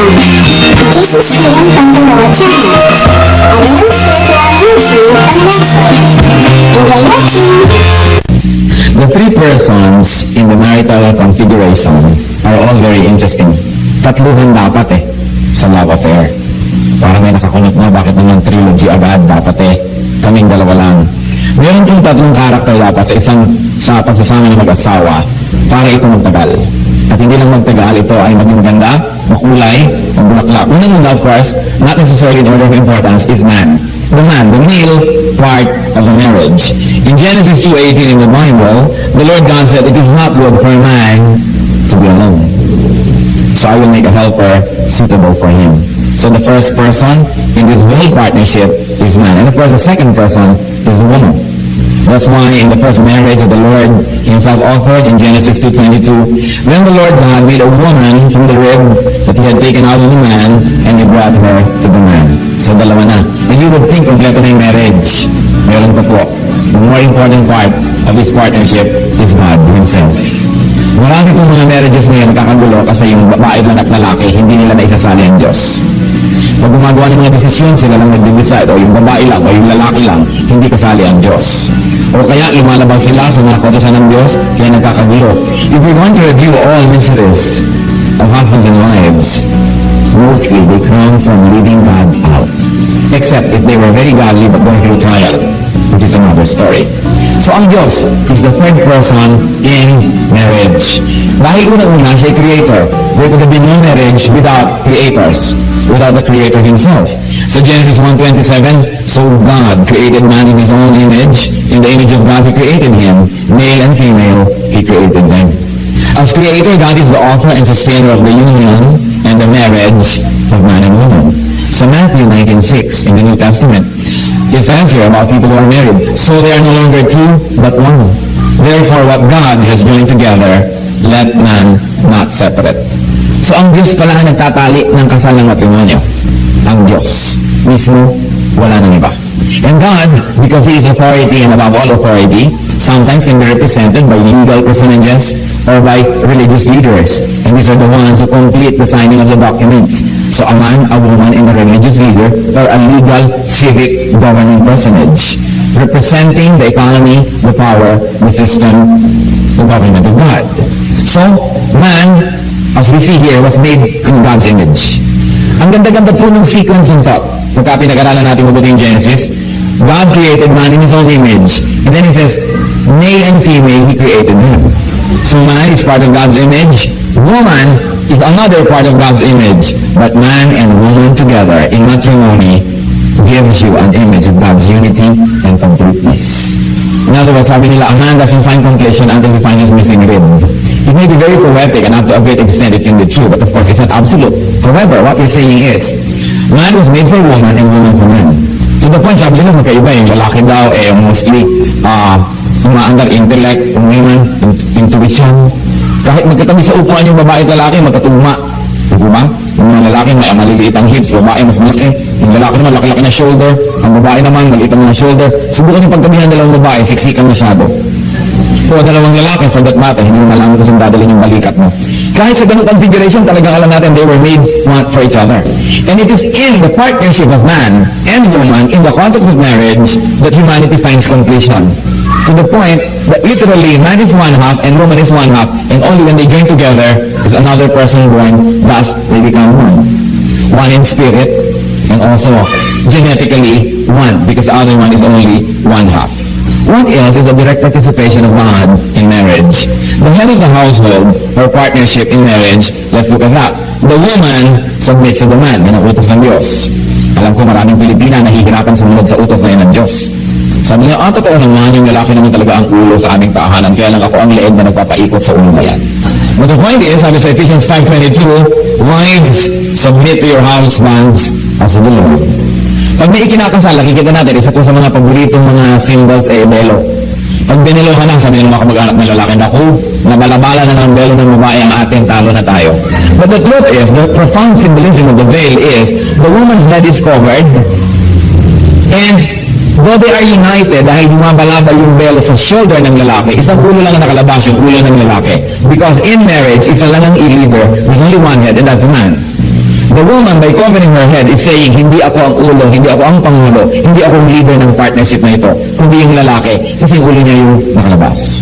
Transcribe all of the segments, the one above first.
This is Freedom from the Law channel. I will spiritual review from next week. Enjoy watching! The three persons in the marital configuration are all very interesting. Tatluhan dapat sa love affair. Parang may nakakunot na, bakit naman trilogy agad? Dapat kaming dalawa lang. Meron pong tatlong karakter dapat sa pagsasama ng mag-asawa para ito magtagal. At hindi lang magtagal, ito ay maging maganda, makulay, magbulaklak. Unang-una, of course, not necessarily in order of importance, is man. The male part of the marriage. In Genesis 2:18 in the Bible, the Lord God said, "It is not good for a man to be alone. So I will make a helper suitable for him." So the first person in this whole partnership is man. And of course, the second person is a woman. That's why in the first marriage that the Lord himself offered in Genesis 2:22, then the Lord God made a woman from the rib that he had taken out of the man, and he brought her to the man. So dalawa na. And you would think kompleto na yung marriage. Meron pa po. The more important part of this partnership is God himself. Marami pong mga marriages ngayon nagkakagulo kasi yung babae lang at lalaki, hindi nila naisasali ang Diyos. Pag gumagawa ng mga desisyon, sila lang nag-decide, o yung babae lang, o yung lalaki lang, hindi kasali ang Diyos. O kaya lumalabas sila sa mga kautusan ng Diyos, kaya nagkakagulo. If we're going to review all miseries of husbands and wives, mostly they come from leaving God out. Except if they were very godly but going through trial, which is another story. So ang Diyos is the third person in marriage. Dahil una-una siya ay creator, there could have been no marriage without creators, without the creator himself. So Genesis 1:27, so God created man in his own image. In the image of God he created him. Male and female, he created them. As creator, God is the author and sustainer of the union and the marriage of man and woman. So Matthew 19:6 in the New Testament, it says here about people who are married, so they are no longer two, but one. Therefore, what God has joined together, let man not separate. So ang Diyos pala ang nagtatali ng kasal ng matrimonyo. Ang Diyos mismo, wala nang iba. And God, because He is authority and above all authority, sometimes can be represented by legal personages or by religious leaders. And these are the ones who complete the signing of the documents. So a man, a woman, and a religious leader are a legal, civic, governing personage, representing the economy, the power, the system, the government of God. So, man, as we see here, was made in God's image. Ang ganda-ganda po ng sequence ng thought. Pagka pinag-aralan natin mabuti yung Genesis, God created man in His own image. And then He says, male and female, He created them. So man is part of God's image. Woman is another part of God's image. But man and woman together in matrimony gives you an image of God's unity and completeness. In other words, sabi nila, a man doesn't find completion until he finds his missing rib. It may be very poetic and up to a great extent it can be true, but of course it's not absolute. However, what we're saying is, man was made for woman and woman for man. To the point, sabi nila magkaiba yung lalaki daw, mostly umaandar intellect, women, intuition. Kahit magkatabi sa upuan yung babae at lalaki, magkatugma. Diba? Yung mga lalaki, may maliliit ang hips, babae mas malaki. Yung lalaki naman, laki-laki na shoulder. Ang babae naman, maliit ang mga shoulder. Subukan yung pagtabihan ng dalawang babae, siksikan masyado. O dalawang lalaki, for that matter, hindi mo malaman kung saan dadalhin yung balikat mo. Kahit sa ganung configuration, talagang alam natin they were made one for each other. And it is in the partnership of man and woman, in the context of marriage, that humanity finds completion. To the point that literally, man is one half and woman is one half, and only when they join together is another person born, thus they become one. One in spirit, and also genetically one, because the other one is only one half. What else is the direct participation of God in marriage? The head of the household or partnership in marriage, let's look at that. The woman submits to the man, yan ang utos ng Diyos. Alam ko maraming Pilipina nahihirapan sumunod sa utos na yan ng Diyos. Sabi niya, totoo naman, yung lalaki naman talaga ang ulo sa aming tahanan, kaya lang ako ang leeg na nagpapaikot sa ulo na yan. But the point is, sabi sa Ephesians 5:22, wives, submit to your husbands as to the Lord. Pag may ikinakasal, nakikita natin, isa po sa mga paboritong mga symbols belo. Pag binilohan na, sabi ng mga kamag-anak ng lalaki, naku, nabalabala na ng belo ng babae ang ating, talo na tayo. But the truth is, the profound symbolism of the veil is, the woman's head is covered, and though they are united, dahil bumabalabal yung belo sa shoulder ng lalaki, isang ulo lang ang nakalabas, yung ulo ng lalaki. Because in marriage, isa lang ang i-leader, there's only one head, and that's the man. The woman, by covering her head, is saying, hindi ako ang ulo, hindi ako ang pangulo, hindi ako ang leader ng partnership na ito, kundi yung lalaki, kasi yung ulo niya yung nakalabas.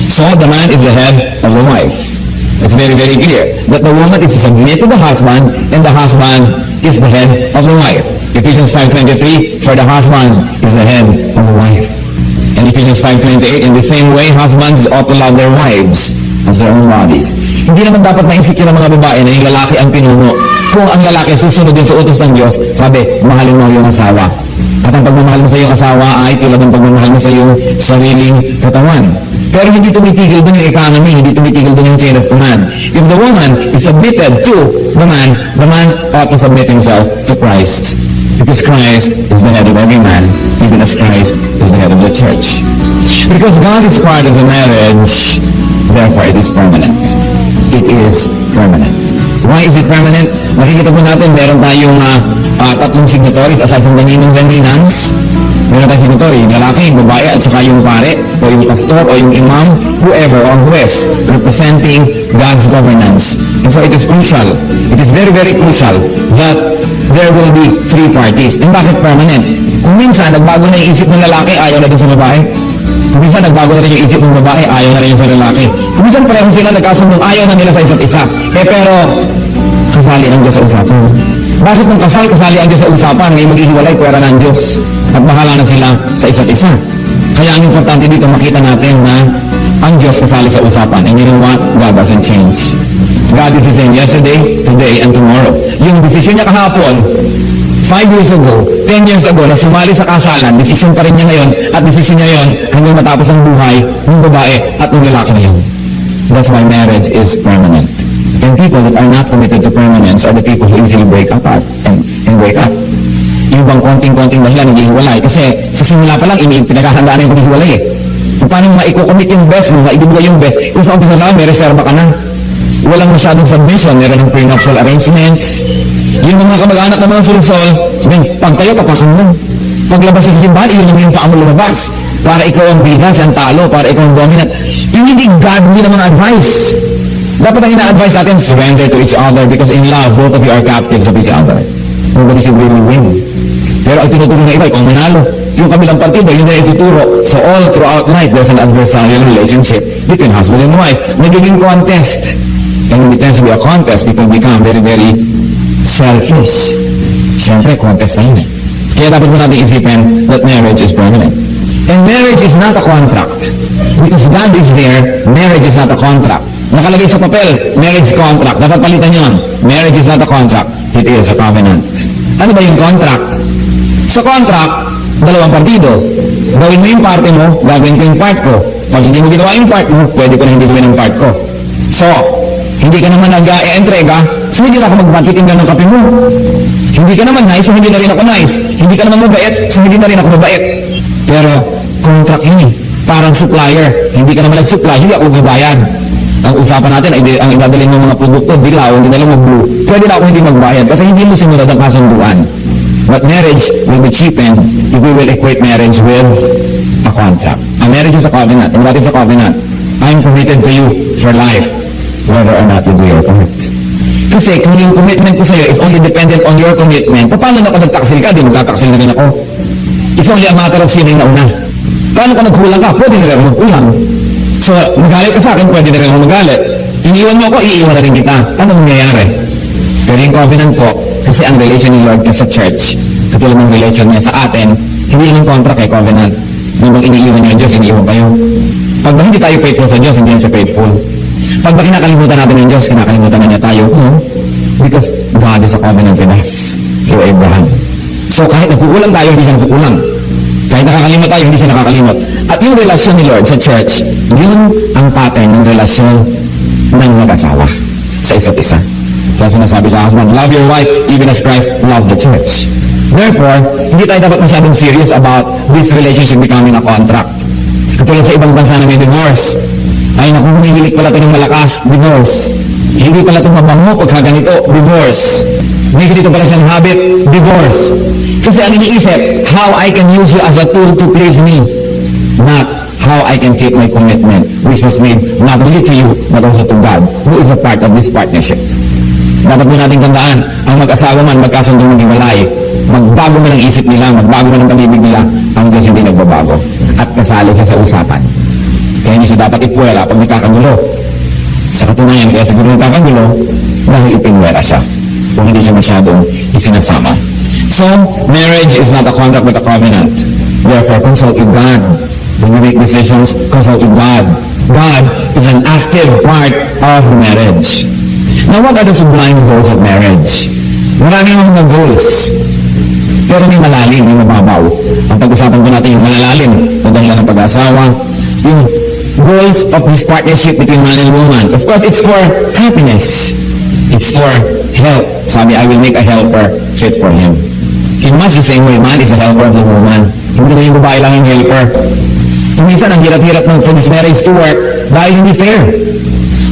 So, the man is the head of the wife. It's very, very clear that the woman is to submit to the husband, and the husband is the head of the wife. Ephesians 5:23, for the husband is the head of the wife. And Ephesians 5:28, in the same way, husbands ought to love their wives as their own bodies. Hindi naman dapat ma-insecure ng mga babae na yung lalaki ang pinuno. Kung ang lalaki susunod din sa utos ng Diyos, sabi, mahalin mo yung asawa. At ang pagmamahal mo sa iyong asawa ay tulad ng pagmamahal mo sa iyong sariling katawan. Pero hindi tumitigil doon yung economy, hindi tumitigil doon yung chain of command. If the woman is submitted to the man ought to submit himself to Christ. Because Christ is the head of every man, even as Christ is the head of the church. Because God is part of the marriage, therefore it is permanent. It is permanent. Why is it permanent? Makikita po natin, meron tayong tatlong signatories aside from the ninongs and ninangs. Meron tayong signatory, yung lalaki, yung babae, at saka yung pare, o yung pastor, o yung imam, whoever or who is representing God's governance. And so it is crucial, it is very, very crucial that there will be three parties. And bakit permanent? Kung minsan, nagbago na yung isip ng lalaki, ayaw na din sa babae. Kung minsan, nagbago na rin yung isip ng babae, ayaw na rin sa lalaki. Kung minsan, pareho sila nagkasundong, ayaw na nila sa isa't isa. Pero, kasali ang Diyos sa usapan. Bakit nung kasali ang Diyos sa usapan, ngayon maghihiwalay, pwera ng Diyos. At bahala na sila sa isa't isa. Kaya ang importante dito, makita natin na ang Diyos kasali sa usapan. And you know what? God doesn't change. God is the same yesterday, today, and tomorrow. Yung desisyon niya kahapon, 5 years ago, 10 years ago, na sumali sa kasalan, desisyon pa rin niya ngayon, at desisyon niya yon hanggang matapos ang buhay ng babae at ng lalaki na yun. That's why marriage is permanent. And people that are not committed to permanence are the people who easily break apart and break up. Yung bang konting-konting dahilan, naghihiwalay. Kasi sa simula pa lang, pinaghahandaan na yung paghihiwalay eh. Kung paano maikukomit yung best mo, maibibigay yung best, kung sa umpisa lang, may reserva ka na. Walang masyadong submission, meron ng prenuptial arrangements. Yung mga kamag-anak ng mga sulusol, sabihin, pag tayo, tapakan mo. Paglabas sa simbahan, yun naman yung paa mo lumabas. Para ikaw ang bida, siya ang talo, para ikaw ang dominant. Yung hindi godly na mga advice. Dapat ang ina-advise natin, surrender to each other because in love, both of you are captives of each other. Nobody should really win. Pero ang tinuturo ng iba, ikaw manalo. Yung kabilang partido, yun na ituturo. So all throughout life, there's an adversarial relationship between husband and wife. Nagiging contest. And when it tends to be a contest, people become very, very selfish. Siyempre, contest na yun eh. Kaya dapat mo natin isipin that marriage is permanent. And marriage is not a contract. Because God is there, marriage is not a contract. Nakalagay sa papel, marriage contract. Dapat palitan yun. Marriage is not a contract. It is a covenant. Ano ba yung contract? Sa contract, dalawang partido. Gawin mo yung parte mo, gagawin ko yung part ko. Pag hindi mo ginawa yung part mo, pwede ko na hindi gawin ang part ko. So, hindi ka naman nag-e-entrega, so hindi na ako magpatitinggan ng kape mo. Hindi ka naman nice, so hindi na rin ako nice. Hindi ka naman mabait, so hindi na rin ako mabait. Pero, contract yun eh. Parang supplier. Hindi ka naman nag-supply, hindi ako magbabayad. Ang usapan natin ay ang idadalhin mo mga produkto, dilaw, hindi na lang mag-blue. Pwede na ako hindi magbayad kasi hindi mo sinunod ang kasunduan. But marriage will be cheapened if we will equate marriage with a contract. A marriage is a covenant. And what is a covenant? I'm committed to you for life, whether or not you do your part. Kasi kung yung commitment ko sa'yo is only dependent on your commitment, paano na ako nagtaksil ka? Di magtataksil na rin ako. It's only a matter of sino yung nauna. Paano ka nagkulang ka? Pwede na rin ako magkulang. So, magalit ka sa akin, pwede na rin ako magalit. Iniwan mo ako, iiwan na rin kita. Ano mangyayari? Pero yung covenant po, kasi ang relation ni Lord ka sa church, katulad ng relation niya sa atin, hindi yung contract kay covenant. Nung iniiwan niya ang Diyos, iniiwan kayo. Pag ba hindi tayo faithful sa Diyos, hindi na siya faithful. Pag ba kinakalimutan natin ng Diyos, kinakalimutan na niya tayo. No? Because God is a covenant with us through Abraham. So kahit nagkukulang tayo, hindi siya nagkukulang. Kahit nakakalimot tayo, hindi siya nakakalimot. At yung relasyon ni Lord sa church, yun ang pattern ng relasyon ng mag-asawa sa isa't isa. Kaya sinasabi sa husband, love your wife even as Christ loved the church. Therefore, hindi tayo dapat masyadong serious about this relationship becoming a contract. Katulad sa ibang bansa na may divorce. Ay naku, humihilik pala ito ng malakas, divorce. Hindi pala ito mabango pagka ganito, divorce. May ganito pala siyang habit, divorce. Kasi ang iniisip, how I can use you as a tool to please me. Not how I can keep my commitment, which was made not only to you, but also to God, who is a part of this partnership. Dapat mo natin tandaan, ang mag-asawa man, magkasundo maghiwalay, magbago man ang isip nila, magbago man ang pag-ibig nila, ang Diyos hindi nagbabago. At kasali siya sa usapan. Kaya hindi siya dapat ipuwera pag nagkakagulo. Sa katunayan, kaya siguro nagkakagulo, dahil ipinwera siya. Kung hindi siya masyadong isinasama. So, marriage is not a contract but a covenant. Therefore, consult with God. When you make decisions, consult with God. God is an active part of marriage. Now, what are the sublime goals of marriage? Marami mga goals. Pero may malalim, may mababaw. Ang pag-usapan ko natin yung malalalim, madangla ng pag-asawa, yung goals of this partnership between man and woman. Of course, it's for happiness. It's for help. Sabi, I will make a helper fit for him. In much the same way, man is a helper of the woman. Hindi na yung babae lang yung helper. Minsan, ang hirap-hirap ng for this marriage to work dahil hindi fair.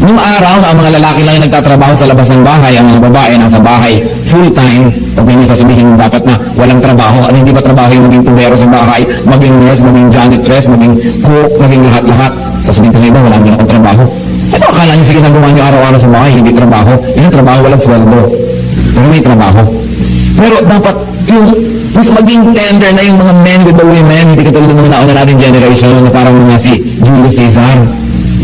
Nung araw na ang mga lalaki lang yung nagtatrabaho sa labas ng bahay, ang mga babae nasa bahay full-time, o kaya sasabihin dapat na walang trabaho, at hindi ba trabaho yung maging tubero sa bahay, maging nurse, maging janitress, maging cook, maging lahat-lahat. Sasabihin ko sa iba, wala naman akong trabaho. Ano akala niyo sige nagawa niyo araw-araw sa bahay, hindi trabaho? Yun ang trabaho, walang sweldo. Pero may trabaho. Pero dapat yung mas maging tender na yung mga men with the women, hindi katulad ng mga nauna natin generation na parang mga si Julius Caesar,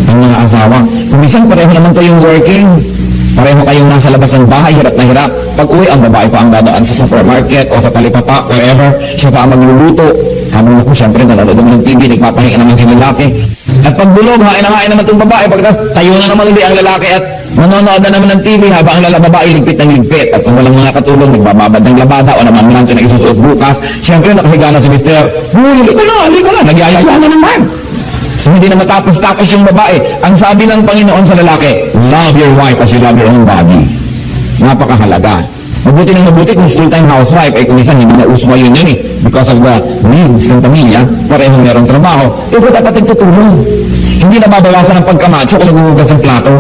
ang mga asawa. Kung minsan pareho naman kayong working, pareho kayong nasa labas ng bahay, hirap na hirap. Pag uwi, ang babae pa ang dadaan sa supermarket o sa talipapa, wherever, siya pa ang magluluto. Habang ako, syempre, nanonood naman ng TV, nagpapahinga naman si lalaki. At pag bulog, hain naman itong babae. Pagkatapos, tayo na naman ulit ang lalaki at manonood na naman ng TV habang ang babae ligpit ng ligpit. At kung walang mga katulong, nagbababad ng labada o naman lang siya na isusuot bukas, syempre, nakahiga na si Mr. Hindi ko na, nagyayaya na naman. So, hindi na matapos-tapos yung babae. Ang sabi ng Panginoon sa lalaki, love your wife as you love your own body. Napakahalaga. Mabuti ng mabuti kung full-time housewife, ay kung minsan hindi na uso ngayon yun eh. Because of the needs ng pamilya, parehong merong trabaho. Ito dapat nagtutulong. Hindi nababawasan ang pagkamacho kung naghuhugas ng plato.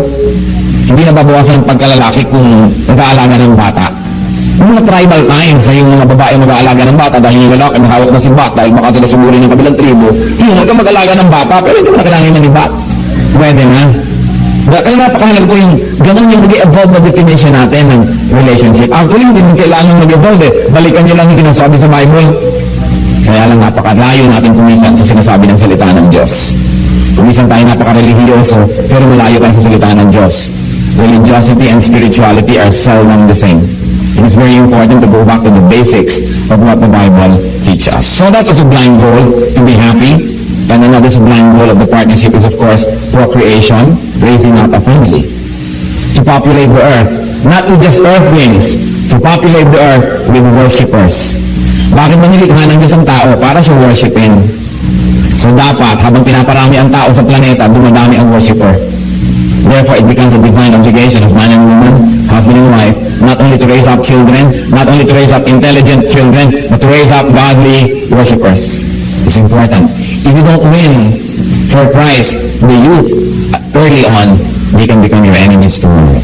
Hindi nababawasan ang pagkalalaki kung nag-aalaga ng bata. Yung mga tribal times na yung mga babae mag-aalaga ng bata dahil yung lalaki mahawak na si bat dahil baka sila sumuli ng kabilang tribo, yung ka mag-alaga ng bata pero hindi mo na kailangan ng bat. Pwede na. Kaya napakahalaga po yung ganun yung nag-evolve na definition natin ng relationship. Actually, hindi mo kailangan mag-evolve eh. Balikan nyo lang yung kinasabi sa Bible. Kaya lang napakalayo natin kumisan sa sinasabi ng salita ng Diyos. Kumisan tayo napaka-religyoso pero malayo tayo sa salita ng Diyos. Religiosity and spirituality are seldom the same. It is very important to go back to the basics of what the Bible teaches us. So that's a sublime goal, to be happy. And another sublime goal of the partnership is, of course, procreation, raising up a family. To populate the earth, not with just earthlings, to populate the earth with worshippers. Bakit ba nilikha ng Diyos ang tao? Para siya worshipin. So dapat, habang pinaparami ang tao sa planeta, dumadami ang worshipper. Therefore, it becomes a divine obligation of man and woman, husband and wife, not only to raise up children, not only to raise up intelligent children, but to raise up godly worshippers. It's important. If you don't win for Christ, the youth, early on, they can become your enemies tomorrow.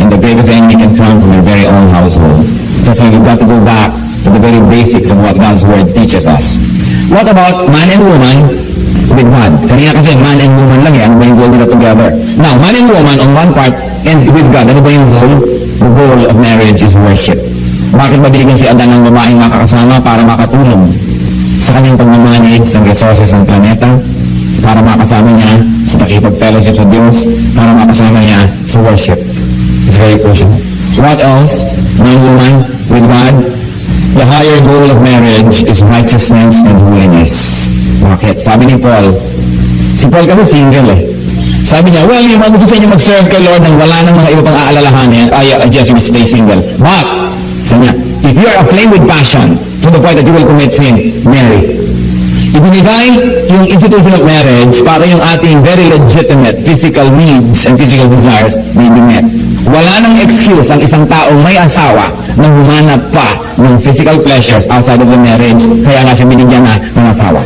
And the greatest enemy can come from your very own household. That's why you've got to go back to the very basics of what God's Word teaches us. What about man and woman with God? Kanina kasi man and woman lang yan. Ano ba yung goal nila together? Now, man and woman on one part and with God. Ano ba yung goal? The goal of marriage is worship. Bakit ba binigyan si Adan ng babaeng makakasama para makatulong sa kanyang pag-manage ng resources ng planeta, para makasama niya sa pakipag-fellowship sa Diyos, para makasama niya sa worship? It's very crucial. What else? Man, woman with God. The higher goal of marriage is righteousness and holiness. Bakit? Sabi ni Paul, si Paul kasi single eh. Sabi niya, well, yung mga gusto sa inyo mag-serve kay Lord nang wala ng mga iba pang aalalahanin, I just will stay single. But, sabi niya, if you are aflame with passion to the point that you will commit sin, marry. Ibinigay yung institution of marriage para yung ating very legitimate physical needs and physical desires may be met. Wala nang excuse ang isang taong may asawa na humanap pa ng physical pleasures outside of the marriage, kaya nga siya binigyan na ng asawa.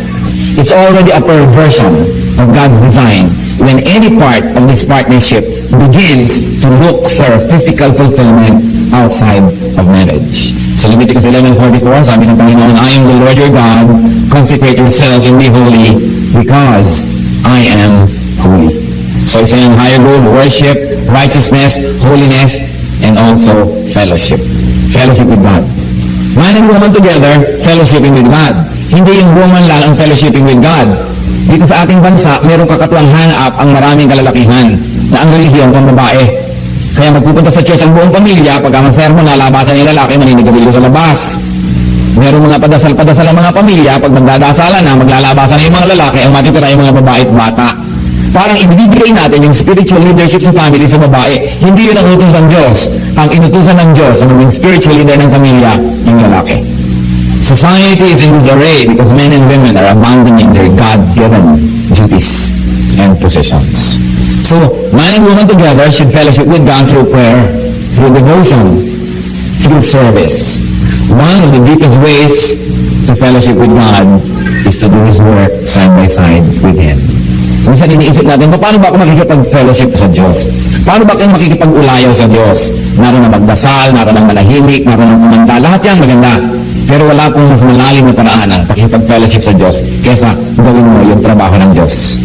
It's already a perversion of God's design when any part of this partnership begins to look for physical fulfillment outside of marriage. Sa Leviticus 11:44, sabi ng Panginoon, I am the Lord your God, consecrate yourselves and be holy, because I am holy. So isa yung higher goal, worship, righteousness, holiness, and also fellowship. Fellowship with God. Man and woman together, fellowshipping with God. Hindi yung woman lang ang fellowshipping with God. Dito sa ating bansa, mayroong kakatuwang hanap ang maraming kalalakihan na ang relihiyon pang babae. Kaya magpupunta sa church ang buong pamilya, pag ang sermon, nalabasan yung lalaki, maninigarilyo sa labas. Merong mga padasal-padasal ang mga pamilya, pag magdadasalan na, maglalabasan na yung mga lalaki, ang matitira yung mga babae at bata. Parang ibibigay natin yung spiritual leadership sa family sa babae. Hindi yun ang utos ng Diyos. Ang inutusan ng Diyos, ang maging spiritual leader ng pamilya, yung lalaki. Society is in disarray because men and women are abandoning their God-given duties and positions. So, man and woman together should fellowship with God through prayer, through devotion, through service. One of the deepest ways to fellowship with God is to do His work side by side with Him. Minsan iniisip natin, paano ba ako makikipag-fellowship sa Diyos? Paano ba kayo makikipag-ulayaw sa Diyos? Naroon na magdasal, naroon na manahimik, naroon na kumanta, lahat yan maganda. Pero wala pong mas malalim na paraan ang pakikipag-fellowship sa Diyos kesa gawin mo yung trabaho ng Diyos.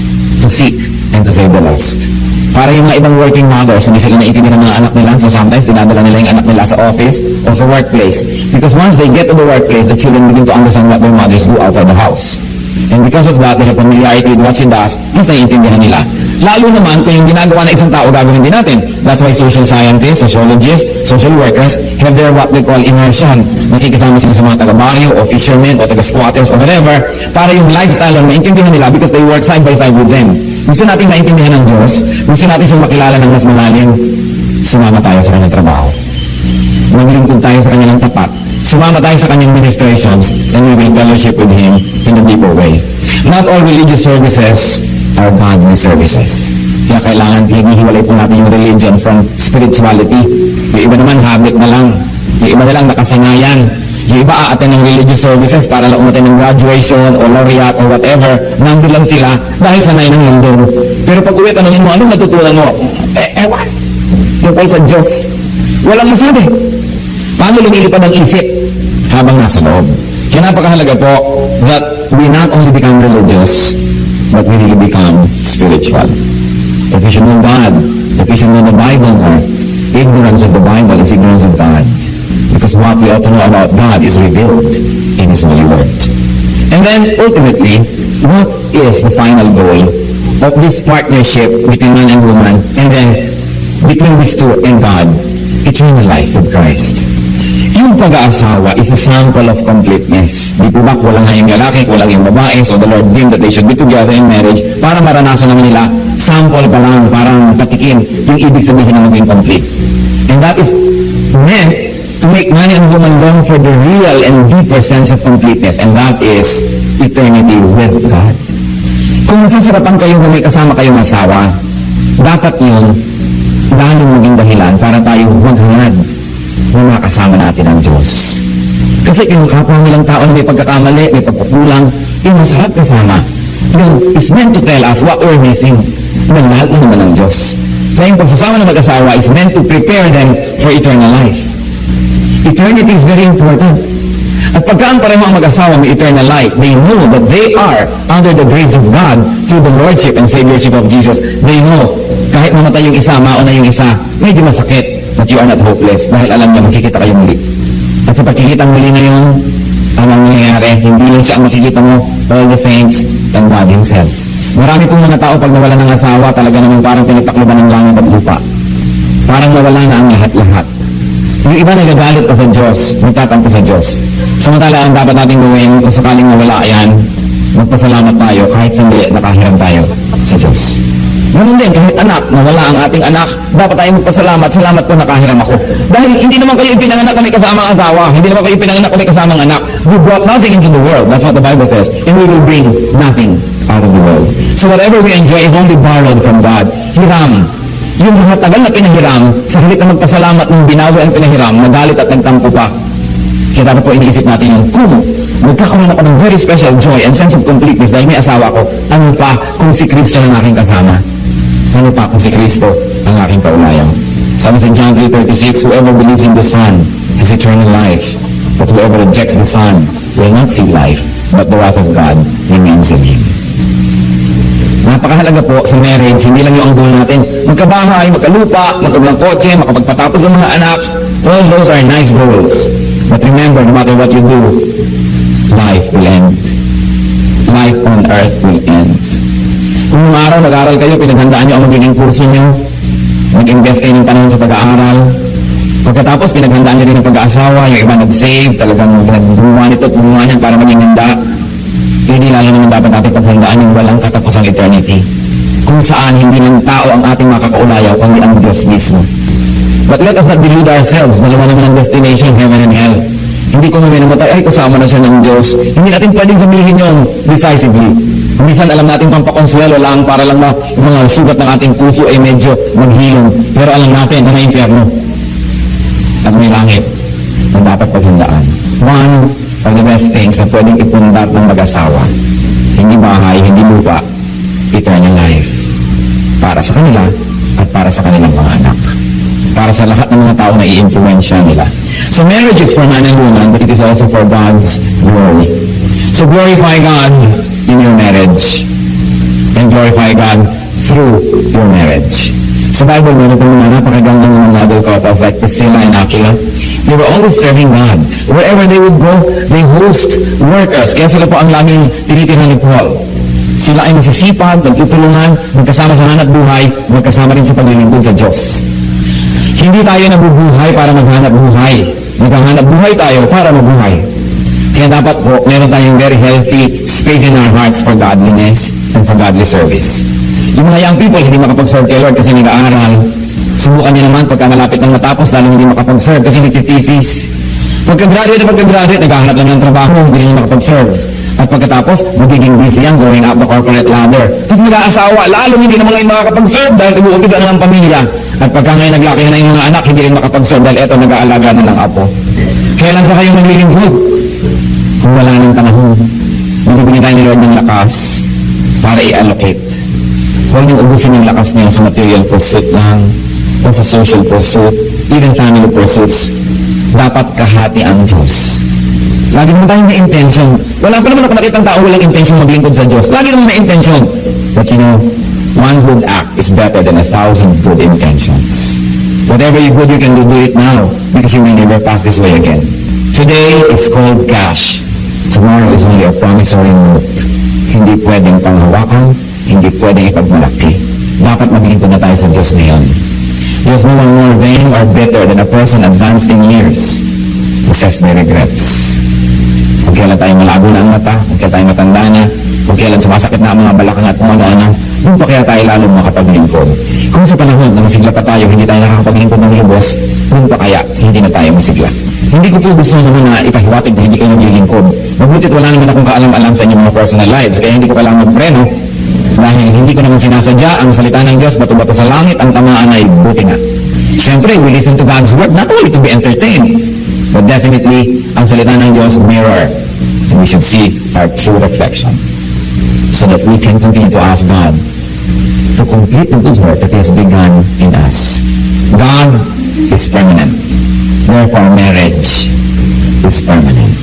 To seek and to save the lost. Para yung mga ibang working mothers, hindi sila naiintindihan ng mga anak nila, so sometimes dinadala nila yung anak nila sa office or sa workplace. Because once they get to the workplace, the children begin to understand what their mothers do outside the house. And because of that, they have familiarity with what she does, mas naiintindihan nila. Lalo naman kung yung ginagawa ng isang tao, gagawin din natin. That's why social scientists, sociologists, social workers have their what they call immersion. Nakikisama sila sa mga taga-baryo o fishermen o taga-squatters o whatever para yung lifestyle ang naiintindihan nila because they work side by side with them. Gusto natin maintindihan ng Diyos, gusto natin siyang makilala ng mas malalim, sumama tayo sa kanyang trabaho. Maglingkod tayo sa kanyang tapat. Sumama tayo sa kanyang ministrations and we will fellowship with Him in a deeper way. Not all religious services are godly services. Kaya kailangan hinihiwalay po natin yung religion from spirituality. Yung iba naman habit na lang. Yung iba na lang nakasanayan. Yung iba aaten ng religious services para lang umaten ng graduation o laureate or whatever. Nandun lang sila dahil sanay ng mundo. Pero pag uwi, tanongin mo, anong natutunan mo? Ewan. Tungkol sa Diyos. Walang masabi. Paano lumilipad ang isip habang nasa loob? Kaya napakahalaga po that we not only become religious, but we really become spiritual. If we should know God, if we should know the Bible more, ignorance of the Bible is ignorance of God. Because what we ought to know about God is revealed in His holy word. And then, ultimately, what is the final goal of this partnership between man and woman, and then between these two and God? Eternal life with Christ. Yung pag-aasawa is a sample of completeness. Di po ba kulang nga yung lalaki, kulang yung babae, so the Lord deemed that they should be together in marriage para maranasan naman nila, sample pa lang, parang patikin yung ibig sabihin na maging complete. And that is meant to make man and woman long for the real and deeper sense of completeness, and that is eternity with God. Kung masasarapan kayo na may kasama kayong asawa, dapat yun lalong maging dahilan para tayo maghangad na makasama natin ang Diyos. Kasi yung kapwa nilang tao na may pagkakamali, may pagkukulang, yung masarap kasama. Yun is meant to tell us what we're missing. Nagmahal mo naman ang Diyos. Kaya yung pagsasama ng mag-asawa is meant to prepare them for eternal life. Eternity is very important. At pagka ang pareho ang mag-asawa may eternal life, they know that they are under the grace of God through the Lordship and Saviorship of Jesus. They know, kahit mamatay yung isa, mauna yung isa, medyo masakit, but you are not hopeless dahil alam niya makikita kayo muli. At sa pagkikita muli na yung anong nangyayari, hindi lang siya ang makikita mo, all the saints and God Himself. Marami pong mga tao pag nawala ng asawa, talaga naman parang tinitakluban ng langit at lupa. Parang nawala na ang lahat-lahat. Yung iba nagagalit pa sa Diyos, nagtatampo sa Diyos. Samantala, ang dapat natin gawin, kung sakaling mawala yan, magpasalamat tayo kahit sandali nakahiram tayo sa Diyos. Ganun din, kahit anak, nawala ang ating anak, dapat tayo magpasalamat, salamat po nakahiram ako. Dahil hindi naman kayo ipinanganak na may kasamang asawa, hindi naman kayo ipinanganak na may kasamang anak. We brought nothing into the world, that's what the Bible says, and we will bring nothing out of the world. So whatever we enjoy is only borrowed from God. Hiram. Yung mga tagal na pinahiram, sa halip na magpasalamat ng binawi ang pinahiram, nagalit at nagtampo pa. Kaya dapat po iniisip natin yung kung magkakaroon ako ng very special joy and sense of completeness dahil may asawa ko, ano pa kung si Kristo ang aking kasama? Ano pa kung si Kristo ang aking kaulayan? Sabi sa John 3:36, whoever believes in the Son has eternal life, but whoever rejects the Son will not see life, but the wrath of God remains in him. Napakahalaga po sa marriage, hindi lang yung ang goal natin. Magkabahay, magkalupa, magkabilang kotse, makapagpatapos ng mga anak. All those are nice goals. But remember, no matter what you do, life will end. Life on earth will end. Kung nung araw nag-aaral kayo, pinaghandaan nyo ang magiging kurso nyo, nag-invest kayo ng panahon sa pag-aaral. Pagkatapos, pinaghandaan nyo rin ang pag-aasawa, yung iba nag-save, talagang gumawa nito at gumawa niyan para maging handa. Hindi lalo naman dapat natin paghandaan yung walang katapusang eternity. Kung saan hindi ng tao ang ating makakaulayaw, kundi ang Diyos mismo. But let us not delude ourselves. Dalawa naman ang destination, heaven and hell. Hindi ko namatay, ay kasama na siya ng Diyos. Hindi natin pwedeng sabihin yun decisively. Minsan alam natin pampakonsuelo lang para lang na yung mga sugat ng ating puso ay medyo maghilom. Pero alam natin na may impyerno at may langit na dapat paghandaan. One of the best things na pwedeng ipundat ng mag-asawa, hindi bahay, hindi lupa, eternal life. Para sa kanila at para sa kanilang mga anak. Para sa lahat ng mga tao na i-influensya nila. So marriage is for man and woman, but it is also for God's glory. So glorify God in your marriage and glorify God through your marriage. Sa Bible, meron po mga napakagandang mga model couples like Priscilla and Aquila. They were always serving God. Wherever they would go, they host workers. Kaya sila po ang laging tinitirhan ni Paul. Sila ay nasisipag, nagtutulungan, magkasama sa hanap buhay, magkasama rin sa paglilingkod sa Diyos. Hindi tayo nabubuhay para maghanap buhay. Naghahanap buhay tayo para mabuhay. Kaya dapat po, meron tayong very healthy space in our hearts for godliness and for godly service. Yung mga young people, hindi makapag-serve kay Lord kasi nag-aaral. Subukan niyo naman pagka malapit ng matapos, lalo hindi makapag-serve kasi nagtitesis. Pagka-graduate, naghahanap lang ng trabaho, hindi rin makapag-serve. At pagkatapos, magiging busy yan going up the corporate ladder. Tapos mag-aasawa, lalo hindi naman ngayon makakapag-serve dahil nag-uumpisa na ng pamilya. At pagka ngayon naglaki na yung mga anak, hindi rin makapag-serve dahil eto, nag-aalaga na ng apo. Kailan pa kayo maglilingkod? Kung wala ng panahon, bibigyan tayo ni Lord ng lakas para i-allocate. Huwag niyong ubusin yung lakas niyo sa material pursuit lang, o sa social pursuit, even family pursuits. Dapat kahati ang Diyos. Lagi naman tayong may intention. Wala pa naman ako nakitang tao walang intention maglingkod sa Diyos. Lagi naman may intention. But you know, one good act is better than 1,000 good intentions. Whatever you good you can do it now because you may never pass this way again. Today is called cash. Tomorrow is only a promissory note. Hindi pwedeng panghawakan, hindi pwedeng ipagmalaki. Dapat maglingkod na tayo sa Diyos ngayon. There's no one more vain or bitter than a person advanced in years who says may regrets. Kung kailan tayo malago na ang mata, kung kailan tayo matanda na, kung kailan sumasakit na ang mga balakang at kung ano-ano, doon pa kaya tayo lalong makapaglingkod. Kung sa panahon na masigla pa tayo, hindi tayo nakakapaglingkod ng lubos, doon pa kaya hindi na tayo masigla. Hindi ko po gusto naman na ipahiwatig na hindi kayo naglilingkod. Mabutit wala naman akong kaalam-alam sa inyong mga personal lives, kaya hindi ko kailangan magpreno. Dahil hindi ko naman sinasadya ang salita ng Diyos, bato-bato sa langit, ang tamaan ay buti nga. Siyempre, we listen to God's word not only to be entertained, but definitely, ang salita ng Diyos mirror. And we should see our true reflection. So that we can continue to ask God to complete the good work that He has begun in us. God is permanent. Therefore, marriage is permanent.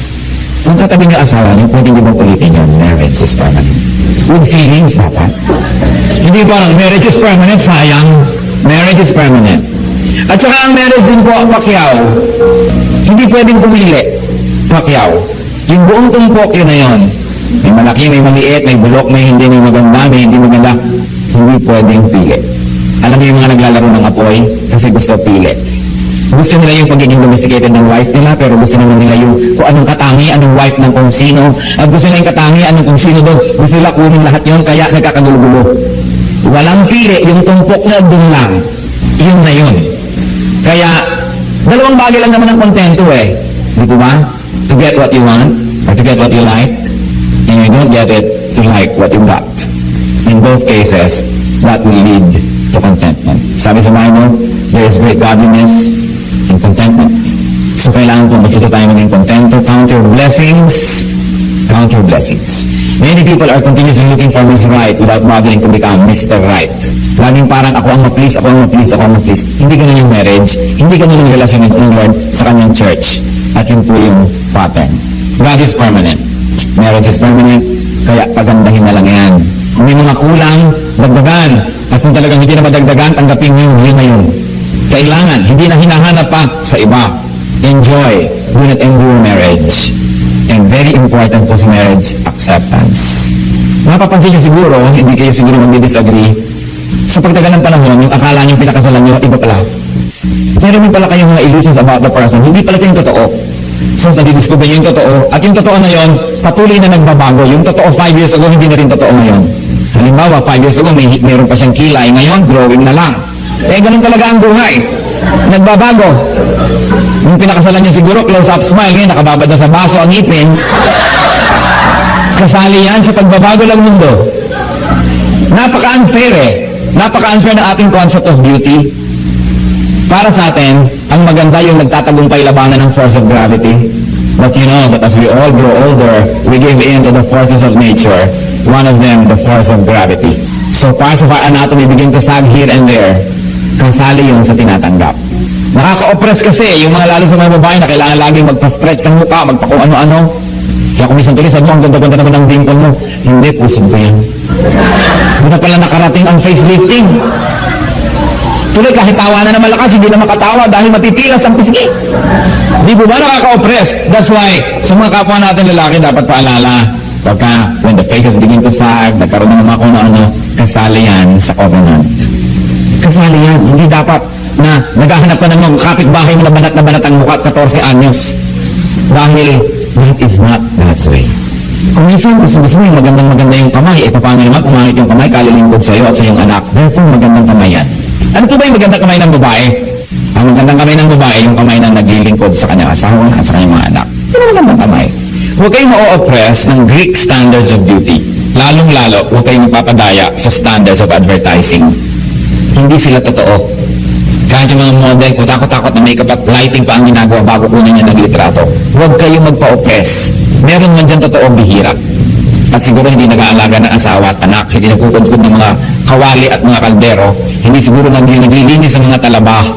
Kung katabi ng asawa niyo, pwede niyo bang ulitin yun? Marriage is permanent. With feelings, dapat. Hindi parang marriage is permanent, sayang. Marriage is permanent. At saka ang marriage din po, Pacquiao. Hindi pwedeng pumili. Pacquiao. Yung buong tumpok yun na yun. May malaki, may maliit, may bulok, may hindi, may maganda, may hindi maganda. Hindi pwedeng pili. Alam niyo yung mga naglalaro ng apoy kasi gusto pili. Gusto nila yung pagiging domesticated ng wife nila, pero gusto naman nila yung kung anong katangi, anong wife ng kung sino. At gusto nila yung katangi, anong kung sino doon. Gusto nila kunin lahat yun, kaya nagkakagulo-gulo. Walang pili, yung tumpok na doon lang. Yun na yun. Kaya, dalawang bagay lang naman ang kontento eh. Di ba? To get what you want, or to get what you like. And you don't get it, to like what you got. In both cases, that will lead to contentment. Sabi sa Bible, there is great godliness in contentment. So kailangan po matuto tayo maging kontento. Count your blessings. Count your blessings. Many people are continuously looking for Miss Right without bothering to become Mr. Right. Laging parang ako ang ma-please, ako ang ma-please, ako ang ma-please. Hindi ganun yung marriage. Hindi ganun yung relasyon ng Lord sa kanyang church. At yun po yung pattern. God is permanent. Marriage is permanent. Kaya pagandahin na lang yan. Kung may mga kulang, dagdagan. At kung talagang hindi na madagdagan, tanggapin nyo yun na yun. Kailangan, hindi na hinahanap pa sa iba. Enjoy. Do not endure marriage. And very important po sa marriage, acceptance. Mapapansin nyo siguro, hindi kayo siguro mag-disagree, sa pagtagal ng panahon, yung akala nyo pinakasalan nyo, iba pala. Meron pala kayong mga illusions about the person, hindi pala siya yung totoo. So, nadidiscover nyo yung totoo, at yung totoo na yon, patuloy na nagbabago. Yung totoo 5 years ago, hindi na rin totoo ngayon. Halimbawa, 5 years ago, meron pa siyang kilay, ngayon, drawing na lang. Ganun talaga ang buhay. Nagbabago. Yung pinakasalan niya siguro, close-up smile, ngayon, nakababad na sa baso ang ngipin. Kasali yan sa pagbabago ng mundo. Napaka-unfair Napaka-unfair ng ating concept of beauty. Para sa atin, ang maganda yung nagtatagumpay labanan ng force of gravity. But you know that as we all grow older, we give in to the forces of nature. One of them, the force of gravity. So parts of our anatomy begin to sag here and there. Kasali yun sa tinatanggap. Nakaka-oppress kasi, yung mga lalo sa mga babae na kailangan laging magpa-stretch ng mukha, magpa-kung ano-ano. Kaya kung minsan tuloy, sabi mo, ang ganda-ganda naman ng dimple mo. Hindi, pusod ko yan. Hindi na pala nakarating ang facelifting. Tuloy, kahit tawa na malakas, hindi na makatawa dahil matipilas ang pisngi. Di po ba nakaka-oppress? That's why, sa mga kapwa natin lalaki, dapat paalala. Pagka, when the faces begin to sag, nagkaroon ng mga kung ano, kasali yan sa covenant. Kasali yan. Hindi dapat na naghahanap ka ng mga kapitbahay mo na banat ang mukha at 14 anyos. Dahil, that is not God's way. Kung minsan, gusto mo yung magandang-maganda yung kamay, paano naman pumangit yung kamay, kalilingkod sa'yo at sa iyong anak. Therefore, magandang kamay yan. Ano po ba yung magandang kamay ng babae? Ang magandang kamay ng babae, yung kamay na naglilingkod sa kanyang asawa at sa kanyang mga anak. Yun ang magandang kamay. Huwag kayong ma-oppress ng Greek standards of beauty. Lalong-lalo, huwag kayong magpapadaya sa standards of advertising. Hindi sila totoo. Kahit yung mga model, kutakot-takot na makeup at lighting pa ang ginagawa bago kunin niya naglitrato. Huwag kayong magpa-oppress. Meron man dyan totoo bihira. At siguro hindi nag-aalaga ng asawa at anak, hindi nagkukudkod ng mga kawali at mga kaldero, hindi siguro naglilinis sa mga talaba,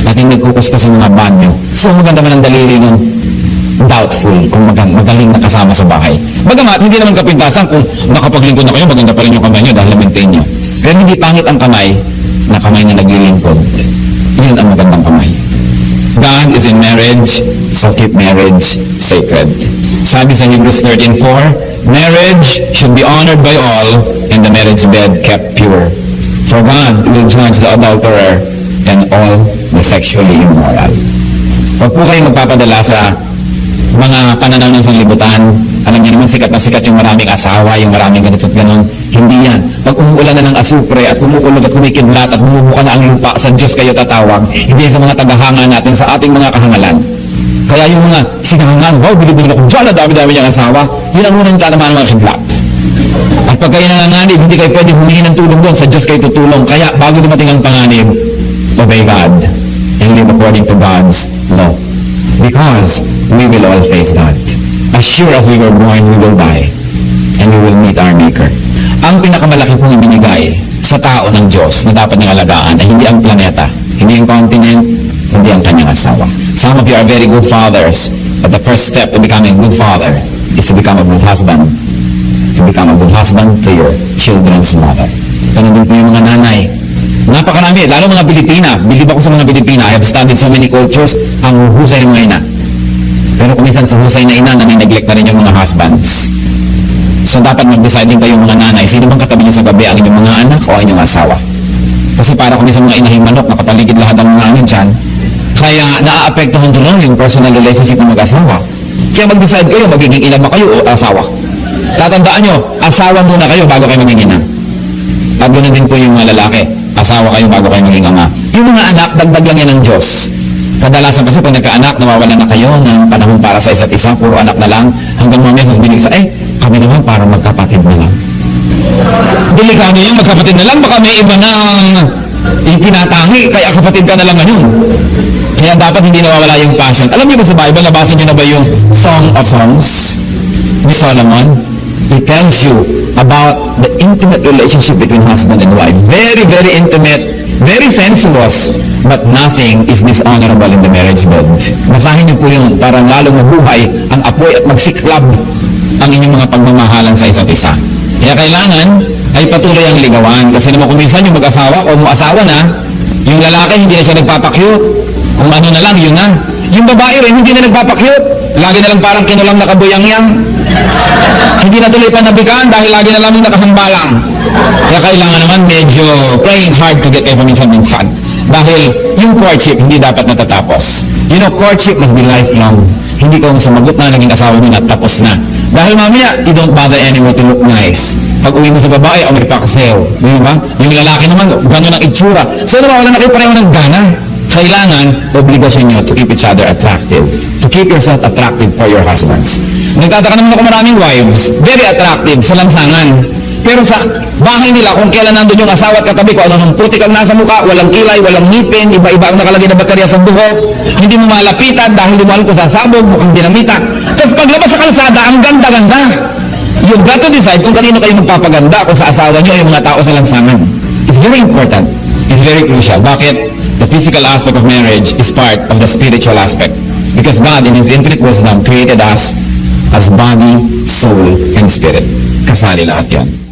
at hindi nagkukuskus sa mga banyo. So maganda man ang daliri nun, doubtful kung magaling na kasama sa bahay. Bagamat, hindi naman kapintasan kung nakapaglingkod na kayo, maganda pa rin yung kamay nyo dahil na-maintain nyo. Pero hindi pangit ang kamay na kamay na naglilingkod. Yun ang magandang kamay. God is in marriage, so keep marriage sacred. Sabi sa Hebrews 13:4, marriage should be honored by all and the marriage bed kept pure. For God will judge the adulterer and all the sexually immoral. Huwag po kayo magpapadala sa mga pananaw ng sanlibutan. Alam niyo naman, sikat na sikat yung maraming asawa, yung maraming ganito at ganon. Hindi yan. Pag umuulan na ng asupre at kumukulog at kumikidlat at bumubuka na ang lupa, sa Diyos kayo tatawag. Hindi sa mga tagahanga natin, sa ating mga kahangalan. Kaya yung mga sinahangan, wow, bilib-bilib ako dyan, dami-dami niyang asawa, yun ang unang tanaman ng mga kidlat. At pag kayo nanganganib, hindi kayo pwede humingi ng tulong doon, sa Diyos kayo tutulong. Kaya bago dumating ang panganib, obey God and live according to God's law. Because we will all face God. As sure as we were born, we will die. And we will meet our Maker. Ang pinakamalaki pong ibinigay sa tao ng Diyos na dapat niyang alagaan ay hindi ang planeta, hindi ang continent, kundi ang kanyang asawa. Some of you are very good fathers, but the first step to becoming a good father is to become a good husband. To become a good husband to your children's mother. Ganun din po yung mga nanay. Napakarami, lalo mga Pilipina. Bilib ako sa mga Pilipina. I have studied so many cultures. Ang husay ng mga ina. Pero kung minsan sa husay na ina, nani-neglect na rin yung mga husbands. So dapat mag-decide din kayong mga nanay. Sino bang katabi niyo sa gabi? Ang inyong mga anak o ang inyong asawa? Kasi para kung minsan mga inahing manok, nakapaligid lahat ang mga anin dyan. Kaya naaapektuhan tuloy yung personal relationship ng mag-asawa. Kaya mag-decide kayo, magiging ina ba kayo o asawa? Tatandaan nyo, asawa muna kayo bago kayo maging ina. At ganoon din po yung mga lalaki. Asawa kayo bago kayo maging ama. Yung mga anak, dagdag lang yan ng Diyos. Kadalasan kasi pag nagka-anak, nawawala na kayo ng panahon para sa isa't isa, puro anak na lang, hanggang mga meses binig sa, kami naman parang magkapatid na lang. Delikado yung magkapatid na lang, baka may iba nang itinatangi, kaya kapatid ka na lang ngayon. Kaya dapat hindi nawawala yung passion. Alam niyo ba sa Bible, nabasa niyo na ba yung Song of Songs ni Solomon? It tells you about the intimate relationship between husband and wife. Very, very intimate, very sensuous, but nothing is dishonorable in the marriage bed. Basahin niyo po yun para lalong mabuhay ang apoy at magsiklab ang inyong mga pagmamahalan sa isa't isa. Kaya kailangan ay patuloy ang ligawan. Kasi naman kung minsan yung mag-asawa o mo-asawa na, yung lalaki hindi na siya nagpapakyut. Kung ano na lang, yun na. Yung babae rin hindi na nagpapakyut. Lagi na lang parang kinulang nakabuyang-yang. Hindi na tuloy panabikan dahil lagi na lang nakahambalang. Kaya kailangan naman medyo playing hard to get kayo paminsan-minsan. Dahil yung courtship hindi dapat natatapos. You know, courtship must be lifelong. Hindi ka sumagot na naging asawa mo na tapos na. Dahil mamaya, you don't bother anymore to look nice. Pag uwi mo sa babae, may pakasayaw. Di ba? Yung lalaki naman, gano'n ang itsura. So, nawawala na kayo pareho ng gana. Kailangan, obligasyon nyo to keep each other attractive. To keep yourself attractive for your husbands. Nagtataka naman ako maraming wives, very attractive sa lansangan. Pero sa bahay nila, kung kailan nandun yung asawa at katabi ko, ano nung putik ang nasa mukha, walang kilay, walang ngipin, iba-iba ang nakalagay na baterya sa buhok, hindi mo malapitan dahil hindi mo alam kung sasabog, mukhang dinamita. Tapos paglabas sa kalsada, ang ganda-ganda. You've got to decide kung kanino kayo magpapaganda, kung sa asawa nyo o yung mga tao sa lansangan. It's very important. It's very crucial. Bakit? The physical aspect of marriage is part of the spiritual aspect. Because God, in His infinite wisdom, created us as body, soul, and spirit. Kasali lahat yan.